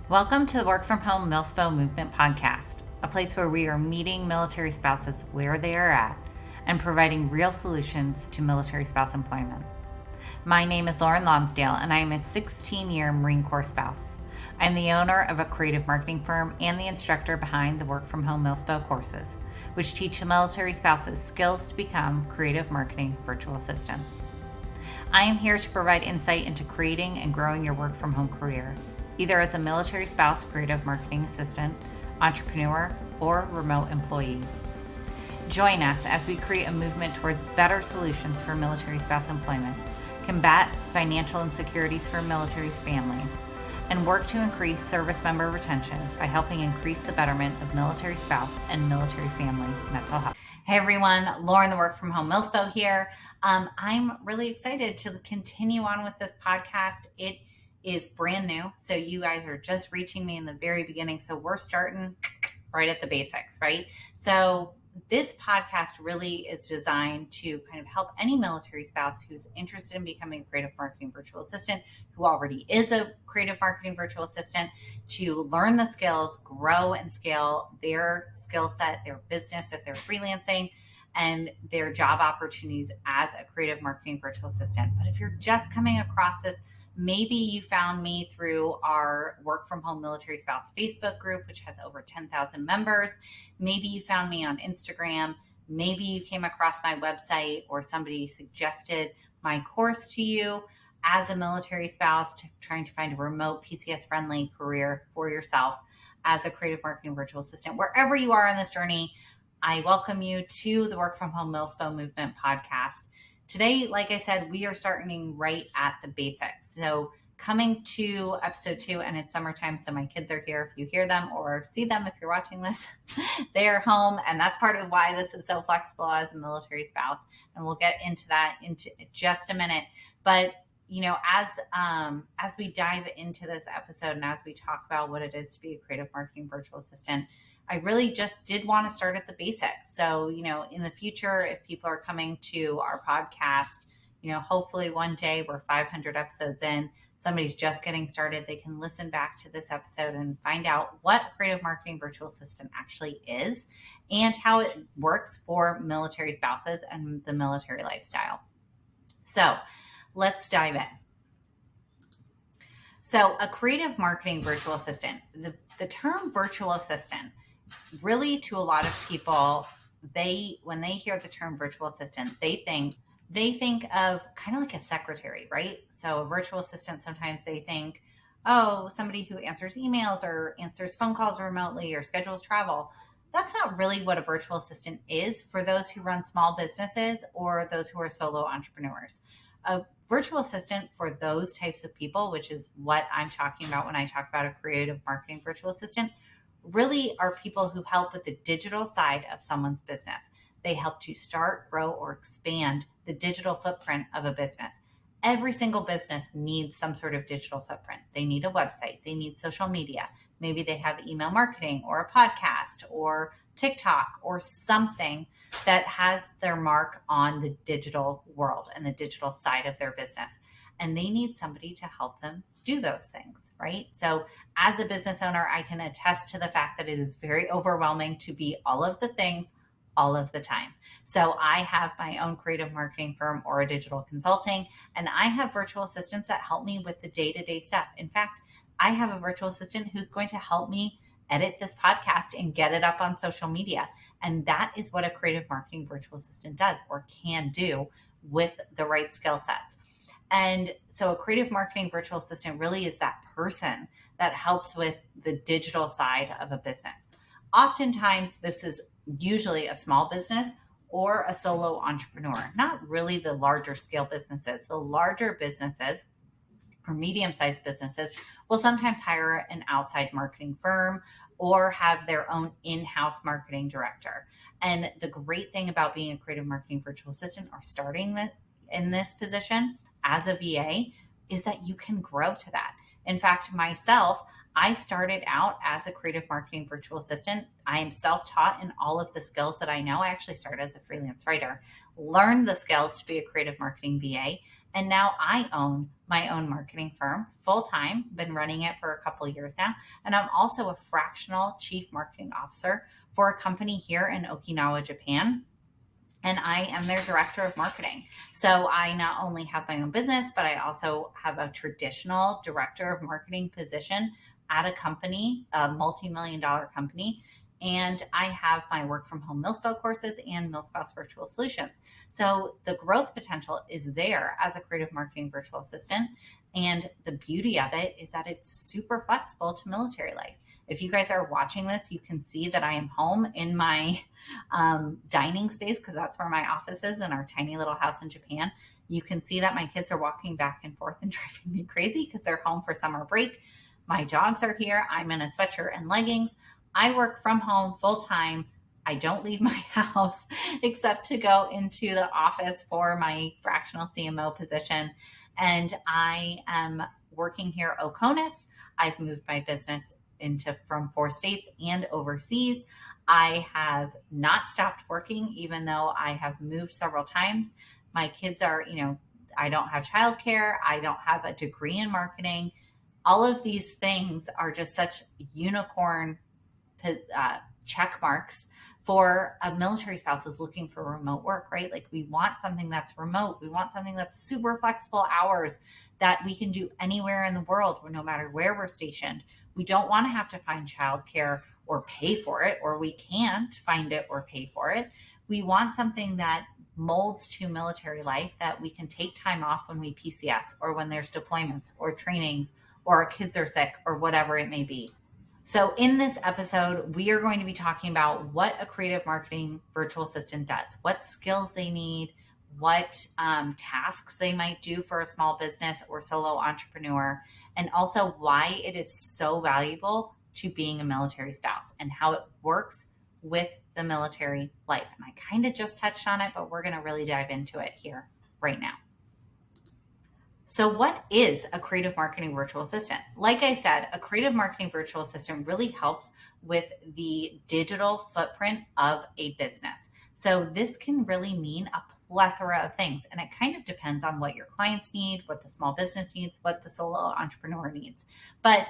Welcome to the Work From Home Milspo Movement Podcast, a place where we are meeting military spouses where they are at and providing real solutions to military spouse employment. My name is Lauren Lonsdale, and I am a 16-year Marine Corps spouse. I'm the owner of a creative marketing firm and the instructor behind the Work From Home Milspo courses, which teach military spouses skills to become creative marketing virtual assistants. I am here to provide insight into creating and growing your work from home career, either as a military spouse creative marketing assistant, entrepreneur, or remote employee. Join us as we create a movement towards better solutions for military spouse employment, combat financial insecurities for military families, and work to increase service member retention by helping increase the betterment of military spouse and military family mental health. Hey everyone, Lauren, the Work From Home Milspo here. I'm really excited to continue on with this podcast. It is brand new, so you guys are just reaching me in the very beginning. So we're starting right at the basics, right? So this podcast really is designed to kind of help any military spouse who's interested in becoming a creative marketing virtual assistant, who already is a creative marketing virtual assistant, to learn the skills, grow and scale their skill set, their business if they're freelancing, and their job opportunities as a creative marketing virtual assistant. But if you're just coming across this, maybe you found me through our Work From Home Military Spouse Facebook group, which has over 10,000 members. Maybe you found me on Instagram. Maybe you came across my website or somebody suggested my course to you as a military spouse trying to find a remote PCS-friendly career for yourself as a creative marketing virtual assistant. Wherever you are on this journey, I welcome you to the Work From Home Milspo Movement Podcast. Today, like I said, we are starting right at the basics. So coming to episode 2, and it's summertime, so my kids are here. If you hear them or see them, if you're watching this, they are home. And that's part of why this is so flexible as a military spouse. And we'll get into that into just a minute. But, you know, as we dive into this episode and as we talk about what it is to be a creative marketing virtual assistant, I really just did want to start at the basics. So, you know, in the future, if people are coming to our podcast, you know, hopefully one day we're 500 episodes in, somebody's just getting started, they can listen back to this episode and find out what a creative marketing virtual assistant actually is and how it works for military spouses and the military lifestyle. So let's dive in. So a creative marketing virtual assistant, the term virtual assistant, really, to a lot of people, when they hear the term virtual assistant, they think of kind of like a secretary, right? So a virtual assistant, sometimes they think, oh, somebody who answers emails or answers phone calls remotely or schedules travel. That's not really what a virtual assistant is for those who run small businesses or those who are solo entrepreneurs. A virtual assistant for those types of people, which is what I'm talking about when I talk about a creative marketing virtual assistant, really are people who help with the digital side of someone's business. They help to start, grow, or expand the digital footprint of a business. Every single business needs some sort of digital footprint. They need a website. They need social media. Maybe they have email marketing or a podcast or TikTok or something that has their mark on the digital world and the digital side of their business. And they need somebody to help them do those things, right? So as a business owner, I can attest to the fact that it is very overwhelming to be all of the things all of the time. So I have my own creative marketing firm or a digital consulting, and I have virtual assistants that help me with the day-to-day stuff. In fact, I have a virtual assistant who's going to help me edit this podcast and get it up on social media. And that is what a creative marketing virtual assistant does or can do with the right skill sets. And so a creative marketing virtual assistant really is that person that helps with the digital side of a business. Oftentimes, this is usually a small business or a solo entrepreneur, not really the larger scale businesses. The larger businesses or medium-sized businesses will sometimes hire an outside marketing firm or have their own in-house marketing director. And the great thing about being a creative marketing virtual assistant or starting in this position as a VA is that you can grow to that. In fact, myself, I started out as a creative marketing virtual assistant. I am self-taught in all of the skills that I know. I actually started as a freelance writer, learned the skills to be a creative marketing VA, And now I own my own marketing firm full time, been running it for a couple of years now. And I'm also a fractional chief marketing officer for a company here in Okinawa, Japan. And I am their director of marketing. So I not only have my own business, but I also have a traditional director of marketing position at a company, a multi-million dollar company. And I have my work from home Milspo courses and Milspo's virtual solutions. So the growth potential is there as a creative marketing virtual assistant. And the beauty of it is that it's super flexible to military life. If you guys are watching this, you can see that I am home in my dining space, because that's where my office is in our tiny little house in Japan. You can see that my kids are walking back and forth and driving me crazy because they're home for summer break. My dogs are here. I'm in a sweatshirt and leggings. I work from home full time. I don't leave my house except to go into the office for my fractional CMO position. And I am working here Oconus. I've moved my business from 4 states and overseas. I have not stopped working, even though I have moved several times. My kids are, I don't have childcare. I don't have a degree in marketing. All of these things are just such unicorn check marks for a military spouse who's looking for remote work, right? Like, we want something that's remote. We want something that's super flexible hours that we can do anywhere in the world, no matter where we're stationed. We don't want to have to find childcare or pay for it, or we can't find it or pay for it. We want something that molds to military life, that we can take time off when we PCS or when there's deployments or trainings or our kids are sick or whatever it may be. So in this episode, we are going to be talking about what a creative marketing virtual assistant does, what skills they need, what tasks they might do for a small business or solo entrepreneur, and also why it is so valuable to being a military spouse and how it works with the military life. And I kind of just touched on it, but we're going to really dive into it here right now. So what is a creative marketing virtual assistant? Like I said, a creative marketing virtual assistant really helps with the digital footprint of a business. So this can really mean a plethora of things, and it kind of depends on what your clients need, what the small business needs, what the solo entrepreneur needs. But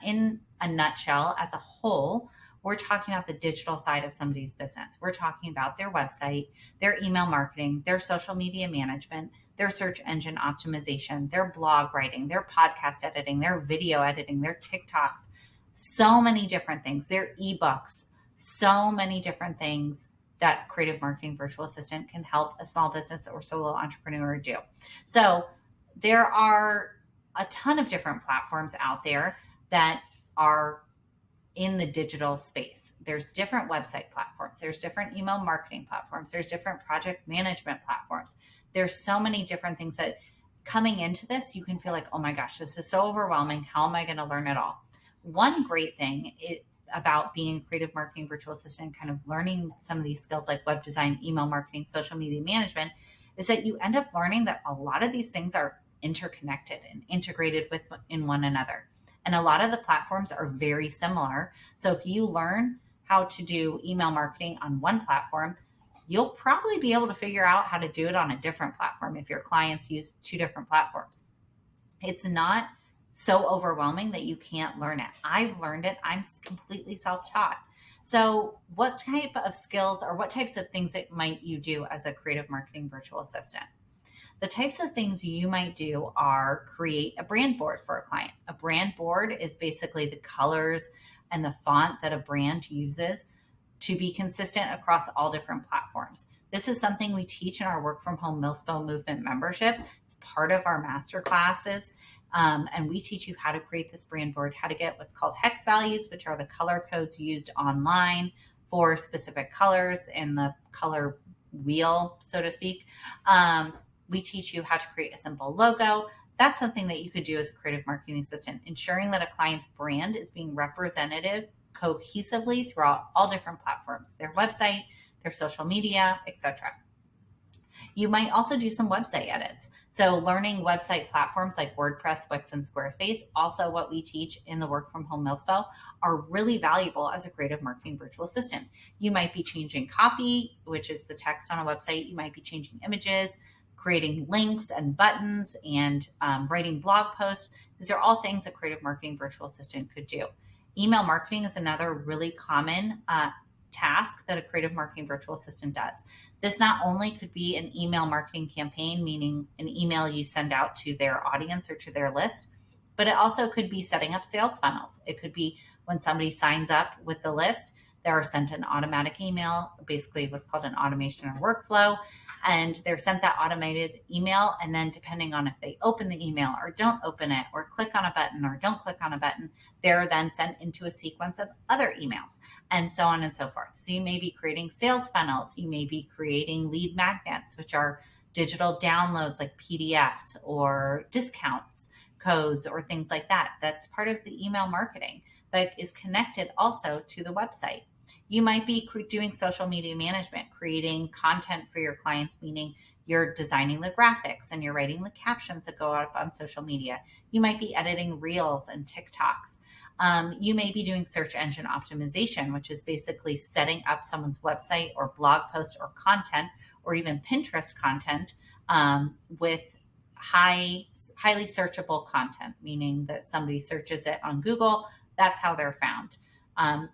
in a nutshell, as a whole, we're talking about the digital side of somebody's business. We're talking about their website, their email marketing, their social media management, their search engine optimization, their blog writing, their podcast editing, their video editing, their TikToks, so many different things, their ebooks, so many different things that creative marketing virtual assistant can help a small business or solo entrepreneur do. So there are a ton of different platforms out there that are in the digital space. There's different website platforms. There's different email marketing platforms. There's different project management platforms. There's so many different things that coming into this, you can feel like, oh my gosh, this is so overwhelming. How am I going to learn it all? One great thing about being a creative marketing virtual assistant, kind of learning some of these skills like web design, email marketing, social media management, is that you end up learning that a lot of these things are interconnected and integrated in one another. And a lot of the platforms are very similar. So if you learn how to do email marketing on one platform, you'll probably be able to figure out how to do it on a different platform if your clients use 2 different platforms. It's not so overwhelming that you can't learn it. I've learned it. I'm completely self-taught. So what type of skills or what types of things that might you do as a creative marketing virtual assistant? The types of things you might do are create a brand board for a client. A brand board is basically the colors and the font that a brand uses to be consistent across all different platforms. This is something we teach in our Work From Home Milspo Movement membership. It's part of our master classes. And we teach you how to create this brand board, how to get what's called hex values, which are the color codes used online for specific colors in the color wheel, so to speak. We teach you how to create a simple logo. That's something that you could do as a creative marketing assistant, ensuring that a client's brand is being represented cohesively throughout all different platforms, their website, their social media, etc. You might also do some website edits. So learning website platforms like WordPress, Wix, and Squarespace, also what we teach in the Work From Home Milspo, are really valuable as a creative marketing virtual assistant. You might be changing copy, which is the text on a website. You might be changing images, creating links and buttons and writing blog posts. These are all things a creative marketing virtual assistant could do. Email marketing is another really common task that a creative marketing virtual assistant does. This not only could be an email marketing campaign, meaning an email you send out to their audience or to their list, but it also could be setting up sales funnels. It could be when somebody signs up with the list, they're sent an automatic email, basically what's called an automation or workflow, and they're sent that automated email. And then depending on if they open the email or don't open it, or click on a button or don't click on a button, they're then sent into a sequence of other emails, and so on and so forth. So you may be creating sales funnels. You may be creating lead magnets, which are digital downloads like PDFs or discounts, codes, or things like that. That's part of the email marketing that is connected also to the website. You might be doing social media management, creating content for your clients, meaning you're designing the graphics and you're writing the captions that go up on social media. You might be editing reels and TikToks. You may be doing search engine optimization, which is basically setting up someone's website or blog post or content, or even Pinterest content with highly searchable content, meaning that somebody searches it on Google. That's how they're found,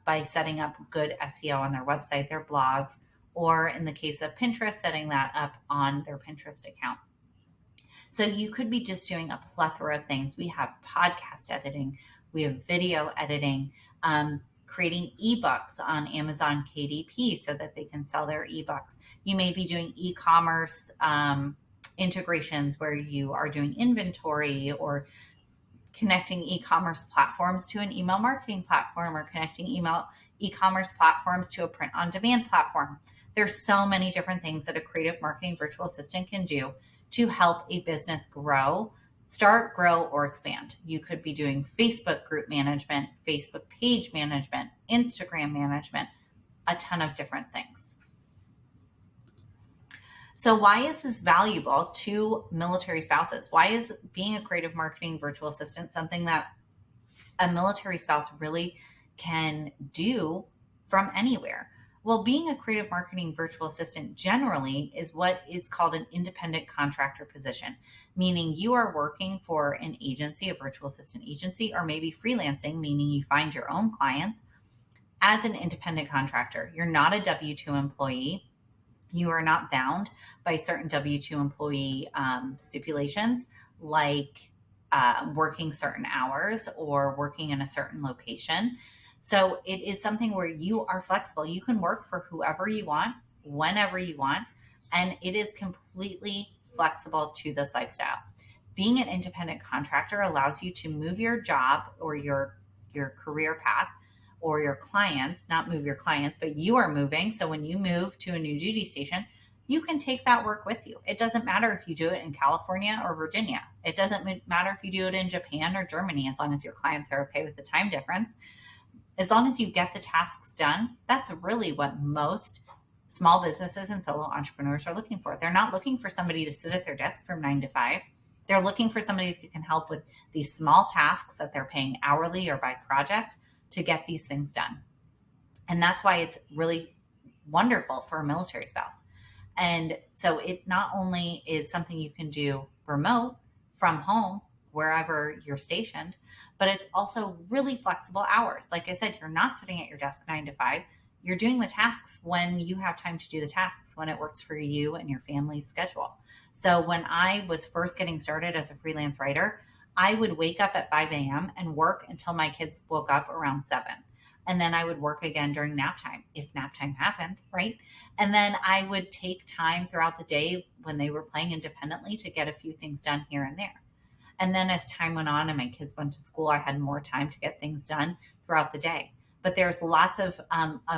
by setting up good SEO on their website, their blogs, or in the case of Pinterest, setting that up on their Pinterest account. So you could be just doing a plethora of things. We have podcast editing, we have video editing, creating ebooks on Amazon KDP so that they can sell their ebooks. You may be doing e-commerce integrations where you are doing inventory, or connecting e-commerce platforms to an email marketing platform, or connecting e-commerce platforms to a print-on-demand platform. There's so many different things that a creative marketing virtual assistant can do to help a business grow, or expand. You could be doing Facebook group management, Facebook page management, Instagram management, a ton of different things. So why is this valuable to military spouses? Why is being a creative marketing virtual assistant something that a military spouse really can do from anywhere? Well, being a creative marketing virtual assistant generally is what is called an independent contractor position, meaning you are working for an agency, a virtual assistant agency, or maybe freelancing, meaning you find your own clients as an independent contractor. You're not a W-2 employee. You are not bound by certain W-2 employee stipulations, like working certain hours or working in a certain location. So it is something where you are flexible. You can work for whoever you want, whenever you want, and it is completely flexible to this lifestyle. Being an independent contractor allows you to move your job or your career path, or your clients, not move your clients, but you are moving. So when you move to a new duty station, you can take that work with you. It doesn't matter if you do it in California or Virginia. It doesn't matter if you do it in Japan or Germany, as long as your clients are okay with the time difference. As long as you get the tasks done, that's really what most small businesses and solo entrepreneurs are looking for. They're not looking for somebody to sit at their desk from 9 to 5. They're looking for somebody that can help with these small tasks that they're paying hourly or by project to get these things done. And that's why it's really wonderful for a military spouse. And so it not only is something you can do remote from home, wherever you're stationed, but it's also really flexible hours. Like I said, you're not sitting at your desk 9 to 5. You're doing the tasks when you have time to do the tasks, when it works for you and your family's schedule. So when I was first getting started as a freelance writer, I would wake up at 5 a.m. and work until my kids woke up around 7. And then I would work again during nap time, if nap time happened, right? And then I would take time throughout the day when they were playing independently to get a few things done here and there. And then as time went on and my kids went to school, I had more time to get things done throughout the day. But there's lots of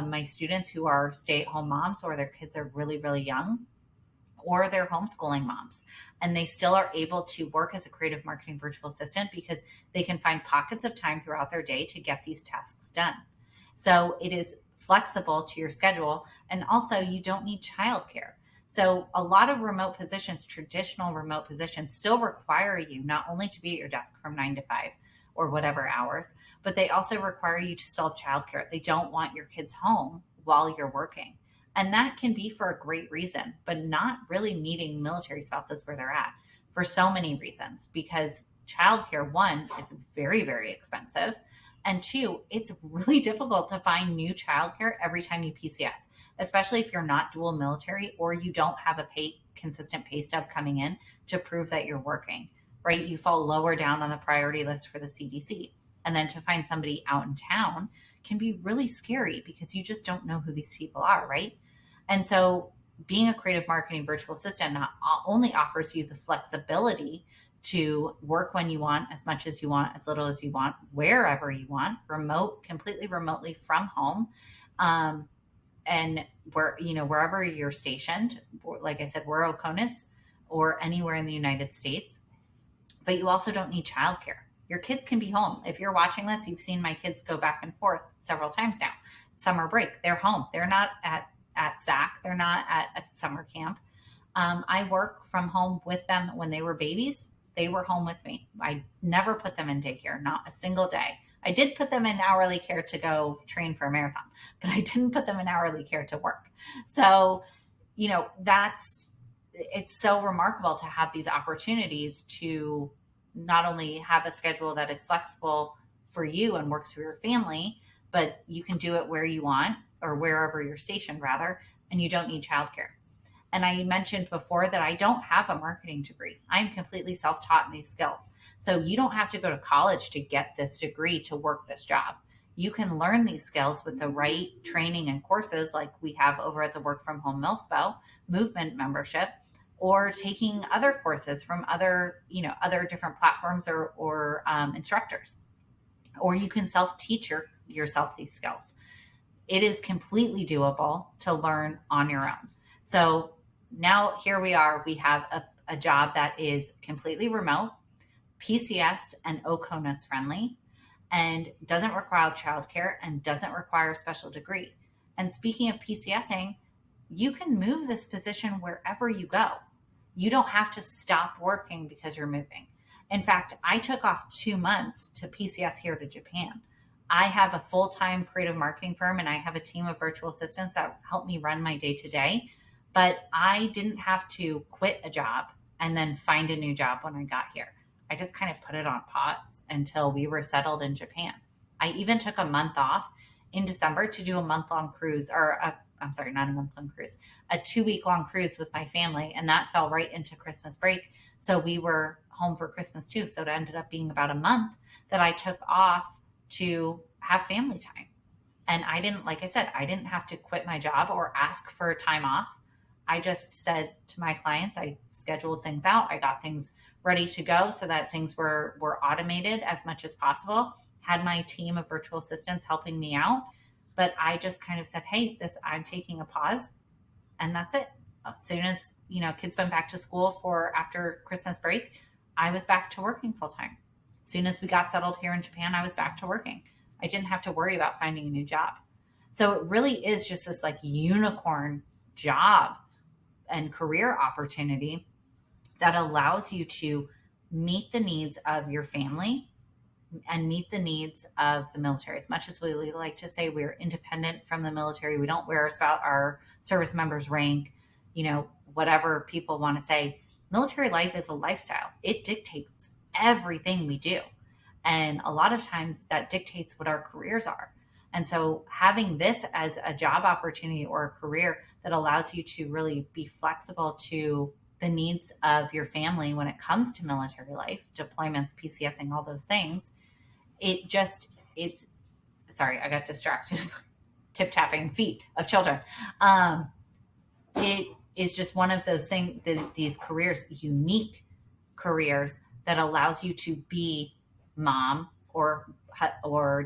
my students who are stay-at-home moms, or their kids are really, really young, or they're homeschooling moms, and they still are able to work as a creative marketing virtual assistant because they can find pockets of time throughout their day to get these tasks done. So it is flexible to your schedule, and also you don't need childcare. So a lot of remote positions, traditional remote positions, still require you not only to be at your desk from 9 to 5 or whatever hours, but they also require you to still have childcare. They don't want your kids home while you're working. And that can be for a great reason, but not really meeting military spouses where they're at for so many reasons. Because childcare, one, is very, very expensive. And two, it's really difficult to find new childcare every time you PCS, especially if you're not dual military or you don't have a consistent pay stub coming in to prove that you're working, right? You fall lower down on the priority list for the CDC. And then to find somebody out in town can be really scary because you just don't know who these people are, right? And so being a creative marketing virtual assistant not only offers you the flexibility to work when you want, as much as you want, as little as you want, wherever you want, completely remotely from home. And wherever you're stationed, like I said, we're Oconus or anywhere in the United States, but you also don't need childcare. Your kids can be home. If you're watching this, you've seen my kids go back and forth several times now. Summer break, they're home. They're not at SAC. They're not at a summer camp. I work from home with them when they were babies. They were home with me. I never put them in daycare, not a single day. I did put them in hourly care to go train for a marathon, but I didn't put them in hourly care to work. So, it's so remarkable to have these opportunities to not only have a schedule that is flexible for you and works for your family, but you can do it where you want or wherever you're stationed rather, and you don't need childcare. And I mentioned before that I don't have a marketing degree. I'm completely self-taught in these skills. So you don't have to go to college to get this degree to work this job. You can learn these skills with the right training and courses like we have over at the Work From Home Milspo Movement membership, or taking other courses from other different platforms or instructors. Or you can self-teach yourself these skills. It is completely doable to learn on your own. So now here we are. We have a job that is completely remote, PCS and OCONUS friendly, and doesn't require childcare and doesn't require a special degree. And speaking of PCSing, you can move this position wherever you go. You don't have to stop working because you're moving. In fact, I took off 2 months to PCS here to Japan. I have a full-time creative marketing firm and I have a team of virtual assistants that help me run my day-to-day. But I didn't have to quit a job and then find a new job when I got here. I just kind of put it on pause until we were settled in Japan. I even took a month off in December to do a month-long cruise, not a month-long cruise, a 2-week-long cruise with my family. And that fell right into Christmas break. So we were home for Christmas too. So it ended up being about a month that I took off to have family time. And I didn't have to quit my job or ask for time off. I just said to my clients, I scheduled things out. I got things ready to go so that things were automated as much as possible. Had my team of virtual assistants helping me out. But I just kind of said, hey, I'm taking a pause. And that's it. As soon as, kids went back to school after Christmas break, I was back to working full time. As soon as we got settled here in Japan, I was back to working. I didn't have to worry about finding a new job. So it really is just this like unicorn job and career opportunity that allows you to meet the needs of your family and meet the needs of the military. As much as we like to say we're independent from the military, we don't wear our service members' rank, whatever people want to say. Military life is a lifestyle. It dictates everything we do. And a lot of times that dictates what our careers are. And so having this as a job opportunity or a career that allows you to really be flexible to the needs of your family when it comes to military life, deployments, PCSing, all those things, sorry, I got distracted, tip-tapping feet of children. It is just one of those things, these careers, unique careers that allows you to be mom or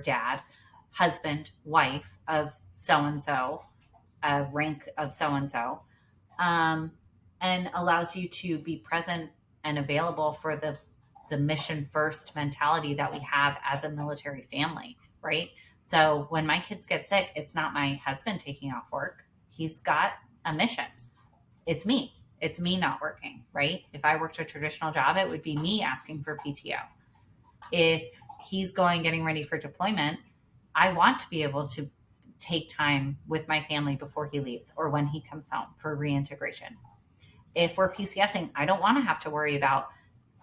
dad, husband, wife of so-and-so, rank of so-and-so, and allows you to be present and available for the mission first mentality that we have as a military family, right? So when my kids get sick, it's not my husband taking off work. He's got a mission. It's me not working, right? If I worked a traditional job, it would be me asking for PTO. If he's getting ready for deployment, I want to be able to take time with my family before he leaves or when he comes home for reintegration. If we're PCSing, I don't want to have to worry about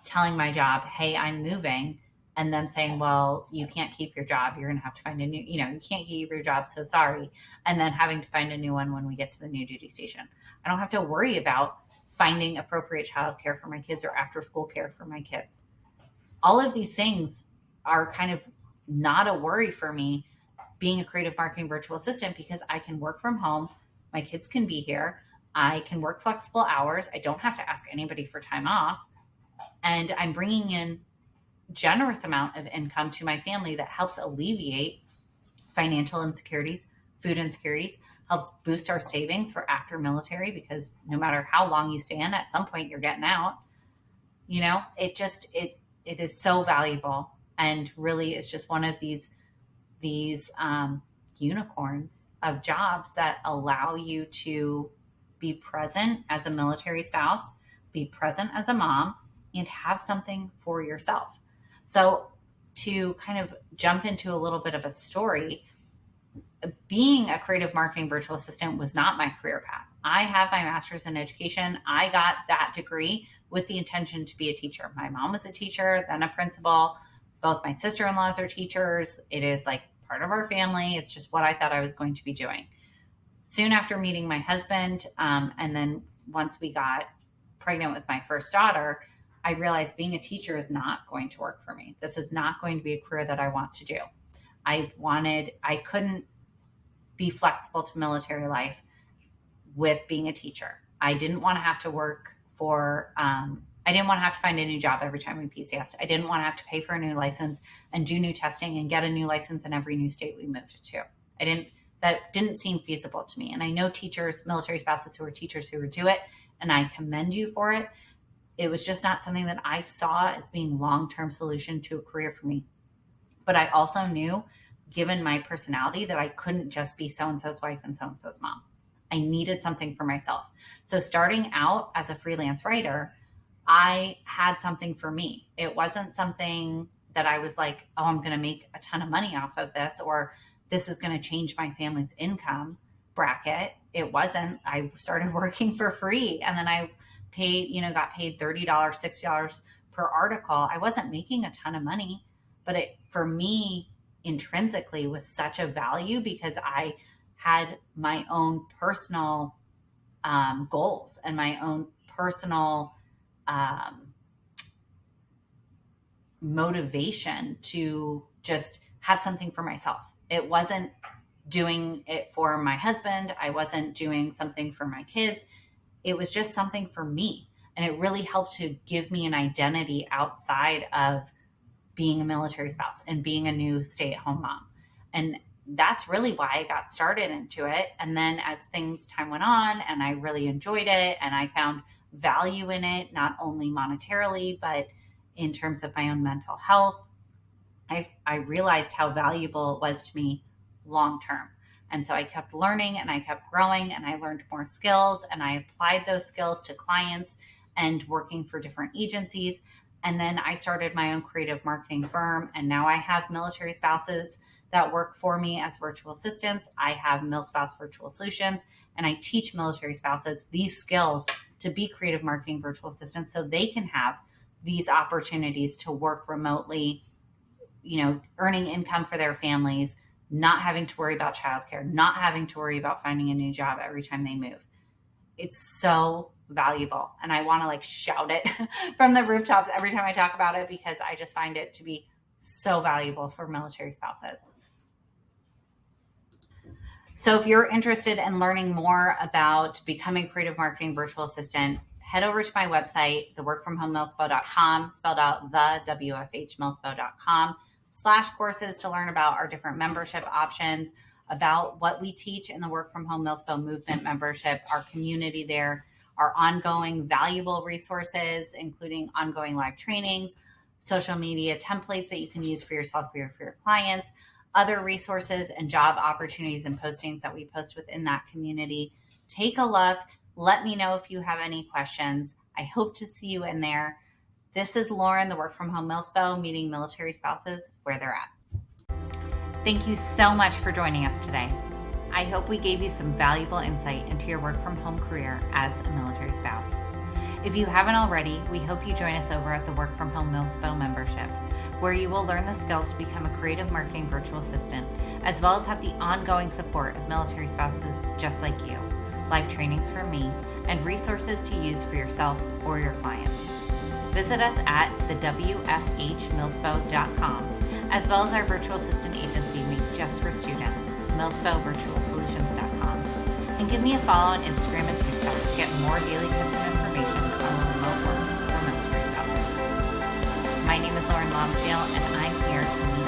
telling my job, hey, I'm moving, and them saying, well, you can't keep your job. You're going to have to find a new, you can't keep your job. So sorry. And then having to find a new one when we get to the new duty station. I don't have to worry about finding appropriate childcare for my kids or after school care for my kids. All of these things are kind of not a worry for me being a creative marketing virtual assistant, because I can work from home. My kids can be here. I can work flexible hours. I don't have to ask anybody for time off. And I'm bringing in generous amount of income to my family that helps alleviate financial insecurities, food insecurities, helps boost our savings for after military, because no matter how long you stay in, at some point you're getting out. It is so valuable, and really it's just one of these unicorns of jobs that allow you to be present as a military spouse, be present as a mom, and have something for yourself. So to kind of jump into a little bit of a story, being a creative marketing virtual assistant was not my career path. I have my master's in education. I got that degree with the intention to be a teacher. My mom was a teacher, then a principal. Both my sister-in-laws are teachers. It is like part of our family. It's just what I thought I was going to be doing. Soon after meeting my husband, and then once we got pregnant with my first daughter, I realized being a teacher is not going to work for me. This is not going to be a career that I want to do. I couldn't be flexible to military life with being a teacher. I didn't want to have to work for, I didn't want to have to find a new job every time we PCSed. I didn't want to have to pay for a new license and do new testing and get a new license in every new state we moved to. That didn't seem feasible to me. And I know teachers, military spouses who are teachers who would do it, and I commend you for it. It was just not something that I saw as being long-term solution to a career for me. But I also knew, given my personality, that I couldn't just be so-and-so's wife and so-and-so's mom. I needed something for myself. So starting out as a freelance writer, I had something for me. It wasn't something that I was like, oh, I'm going to make a ton of money off of this, or this is going to change my family's income bracket. It wasn't. I started working for free, and then I got paid $30, $60 per article. I wasn't making a ton of money, but it, for me, intrinsically was such a value because I had my own personal goals and my own personal motivation to just have something for myself. It wasn't doing it for my husband. I wasn't doing something for my kids. It was just something for me. And it really helped to give me an identity outside of being a military spouse and being a new stay-at-home mom. And that's really why I got started into it. And then as time went on, and I really enjoyed it, and I found value in it, not only monetarily, but in terms of my own mental health, I realized how valuable it was to me long-term. And so I kept learning and I kept growing, and I learned more skills, and I applied those skills to clients and working for different agencies. And then I started my own creative marketing firm. And now I have military spouses that work for me as virtual assistants. I have MilSpouse Virtual Solutions, and I teach military spouses these skills to be creative marketing virtual assistants so they can have these opportunities to work remotely, earning income for their families, not having to worry about childcare, not having to worry about finding a new job every time they move. It's so valuable. And I want to shout it from the rooftops every time I talk about it, because I just find it to be so valuable for military spouses. So if you're interested in learning more about becoming a creative marketing virtual assistant, head over to my website, theworkfromhomemilspo.com, spelled out the WFH Milspo.com/courses to learn about our different membership options, about what we teach in the Work From Home Milspo Movement membership, our community there, our ongoing valuable resources, including ongoing live trainings, social media templates that you can use for yourself or for your clients, other resources and job opportunities and postings that we post within that community. Take a look. Let me know if you have any questions. I hope to see you in there. This is Lauren, the Work From Home Milspo, meeting military spouses where they're at. Thank you so much for joining us today. I hope we gave you some valuable insight into your work from home career as a military spouse. If you haven't already, we hope you join us over at the Work From Home Milspo membership, where you will learn the skills to become a creative marketing virtual assistant, as well as have the ongoing support of military spouses just like you, live trainings from me, and resources to use for yourself or your clients. Visit us at the WFHMilspo.com, as well as our virtual assistant agency made just for students, MilspoVirtualSolutions.com, and give me a follow on Instagram and TikTok to get more daily tips and information on remote work for military spouses. My name is Lauren Lonsdale, and I'm here to meet